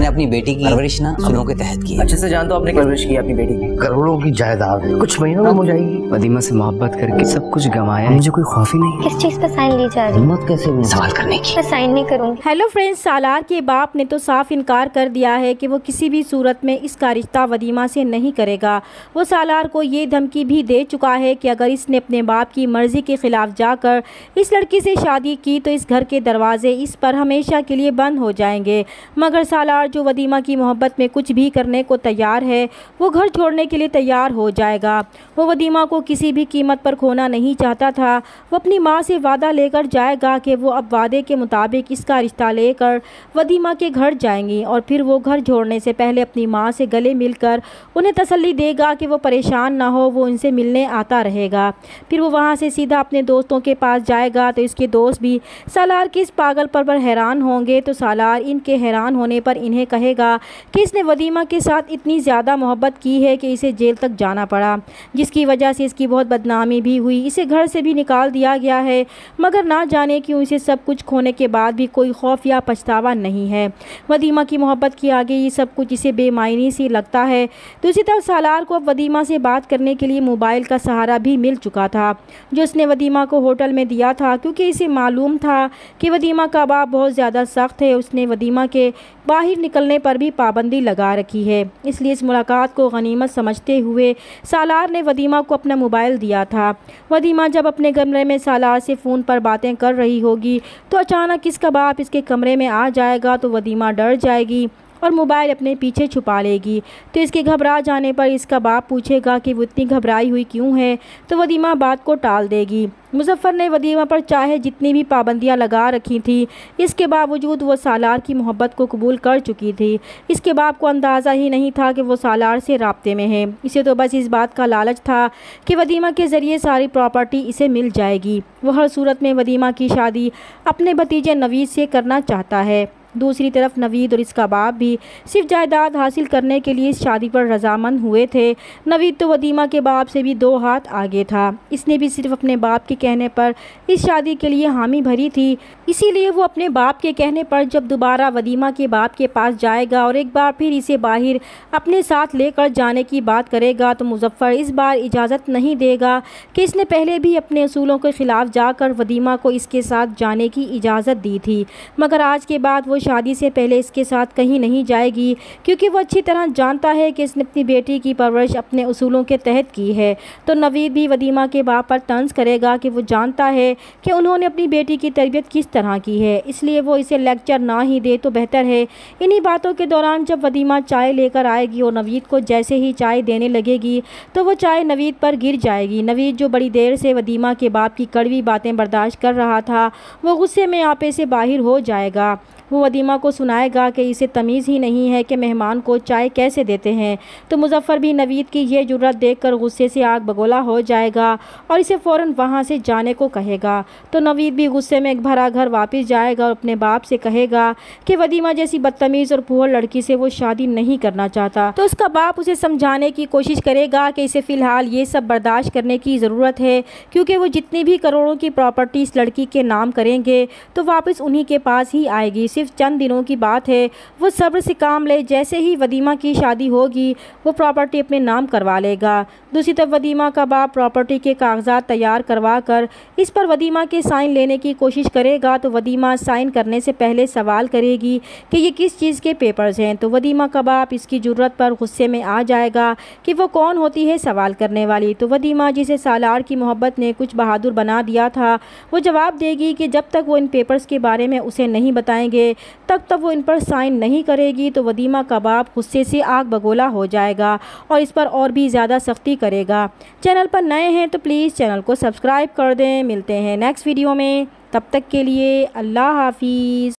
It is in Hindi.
मैंने अपनी बेटी की परवरिश ना अमलों के तहत की। अच्छे से जानते हो आपने परवरिश की अपनी बेटी की। करोड़ों की जायदाद है, कुछ महीनों में हो जाएगी। वदीमा से मोहब्बत करके सब कुछ गंवाया, मुझे कोई खौफ ही नहीं। किस चीज पर साइन ली जा रही है? हिम्मत कैसे हुई सवाल करने की। मैं साइन नहीं करूंगी। हेलो फ्रेंड्स, सालार के बाप ने तो साफ इनकार कर दिया है कि वो किसी भी सूरत में इसका रिश्ता वदीमा से नहीं करेगा। वो सालार को ये धमकी भी दे चुका है कि अगर इसने अपने बाप की मर्ज़ी के ख़िलाफ़ जाकर इस लड़की से शादी की तो इस घर के दरवाजे इस पर हमेशा के लिए बंद हो जाएंगे। मगर सालार जो वदीमा की मोहब्बत में कुछ भी करने को तैयार है, वो घर छोड़ने के लिए तैयार हो जाएगा। वो वदीमा को किसी भी कीमत पर खोना नहीं चाहता था। वो अपनी माँ से वादा लेकर जाएगा कि वो अब वादे के मुताबिक इसका रिश्ता लेकर वदीमा के घर जाएंगी और फिर वो घर छोड़ने से पहले अपनी माँ से गले मिलकर उन्हें तसल्ली देगा कि वो परेशान ना हो, वो उनसे मिलने आता रहेगा। फिर वो वहाँ से सीधा अपने दोस्तों के पास जाएगा तो इसके दोस्त भी सालार के इस पागलपन पर हैरान होंगे। तो सालार इनके हैरान होने पर इन्हें कहेगा कि इसने वदीमा के साथ इतनी ज़्यादा मोहब्बत की है कि इसे जेल तक जाना पड़ा, जिसकी वजह से इसकी बहुत बदनामी भी हुई। इसे घर से भी निकाल दिया गया है, मगर ना जाने क्यों इसे सब कुछ खोने के बाद भी कोई खौफ या पछतावा नहीं है। वदीमा की मोहब्बत के आगे ये सब कुछ इसे बेमायनी सी लगता है। दूसरी तरफ सालार को अब वदीमा से बात करने के लिए मोबाइल का सहारा भी मिल चुका था, जो उसने वदीमा को होटल में दिया था, क्योंकि इसे मालूम था कि वदीमा का बाप बहुत ज़्यादा सख्त है। उसने वदीमा के बाहर निकलने पर भी पाबंदी लगा रखी है। इसलिए इस मुलाकात को गनीमत समझते हुए सालार ने वदीमा को अपना मोबाइल दिया था। वदीमा जब अपने कमरे में सालार से फ़ोन पर बातें कर रही होगी तो अचानक इसका बाप इसके कमरे में आ जाएगा। तो वदीमा डर जाएगी और मोबाइल अपने पीछे छुपा लेगी। तो इसके घबरा जाने पर इसका बाप पूछेगा कि वो इतनी घबराई हुई क्यों है, तो वदीमा बात को टाल देगी। मुजफ्फर ने वदीमा पर चाहे जितनी भी पाबंदियां लगा रखी थी, इसके बावजूद वो सालार की मोहब्बत को कबूल कर चुकी थी। इसके बाप को अंदाज़ा ही नहीं था कि वो सालार से राब्ते में है। इसे तो बस इस बात का लालच था कि वदीमा के ज़रिए सारी प्रॉपर्टी इसे मिल जाएगी। वो हर सूरत में वदीमा की शादी अपने भतीजे नवीद से करना चाहता है। दूसरी तरफ नवीद और इसका बाप भी सिर्फ जायदाद हासिल करने के लिए इस शादी पर रजामंद हुए थे। नवीद तो वदीमा के बाप से भी 2 हाथ आगे था। इसने भी सिर्फ अपने बाप के कहने पर इस शादी के लिए हामी भरी थी। इसीलिए वो अपने बाप के कहने पर जब दोबारा वदीमा के बाप के पास जाएगा और एक बार फिर इसे बाहर अपने साथ लेकर जाने की बात करेगा तो मुजफ्फर इस बार इजाज़त नहीं देगा कि इसने पहले भी अपने असूलों के ख़िलाफ़ जाकर वदीमा को इसके साथ जाने की इजाज़त दी थी। मगर आज के बाद वो शादी से पहले इसके साथ कहीं नहीं जाएगी, क्योंकि वो अच्छी तरह जानता है कि इसने अपनी बेटी की परवरिश अपने उसूलों के तहत की है। तो नवीद भी वदीमा के बाप पर तंज करेगा कि वो जानता है कि उन्होंने अपनी बेटी की तरबियत किस तरह की है, इसलिए वो इसे लेक्चर ना ही दे तो बेहतर है। इन्हीं बातों के दौरान जब वदीमा चाय लेकर आएगी और नवीद को जैसे ही चाय देने लगेगी तो वो चाय नवीद पर गिर जाएगी। नवीद जो बड़ी देर से वदीमा के बाप की कड़वी बातें बर्दाश्त कर रहा था, वो गुस्से में आपे से बाहर हो जाएगा। वो वदीमा को सुनाएगा कि इसे तमीज़ ही नहीं है कि मेहमान को चाय कैसे देते हैं। तो मुजफ्फर भी नवीद की ये जुर्रत देखकर गुस्से से आग बगोला हो जाएगा और इसे फ़ौरन वहाँ से जाने को कहेगा। तो नवीद भी गुस्से में भरा घर वापस जाएगा और अपने बाप से कहेगा कि वदीमा जैसी बदतमीज़ और फूहड़ लड़की से वो शादी नहीं करना चाहता। तो उसका बाप उसे समझाने की कोशिश करेगा कि इसे फ़िलहाल ये सब बर्दाश्त करने की ज़रूरत है, क्योंकि वो जितनी भी करोड़ों की प्रॉपर्टी इस लड़की के नाम करेंगे तो वापस उन्हीं के पास ही आएगी। सिर्फ चंद दिनों की बात है, वो सब्र से काम ले। जैसे ही वदीमा की शादी होगी वो प्रॉपर्टी अपने नाम करवा लेगा। दूसरी तरफ वदीमा का बाप प्रॉपर्टी के कागजात तैयार करवा कर इस पर वदीमा के साइन लेने की कोशिश करेगा। तो वदीमा साइन करने से पहले सवाल करेगी कि ये किस चीज़ के पेपर्स हैं। तो वदीमा का बाप इसकी जुर्रत पर गुस्से में आ जाएगा कि वो कौन होती है सवाल करने वाली। तो वदीमा, जिसे सालार की मोहब्बत ने कुछ बहादुर बना दिया था, वो जवाब देगी कि जब तक वो इन पेपर्स के बारे में उसे नहीं बताएंगे तब तक वो इन पर साइन नहीं करेगी। तो वदीमा का बाप गुस्से से आग बगोला हो जाएगा और इस पर और भी ज़्यादा सख्ती करेगा। चैनल पर नए हैं तो प्लीज़ चैनल को सब्सक्राइब कर दें। मिलते हैं नेक्स्ट वीडियो में, तब तक के लिए अल्लाह हाफिज़।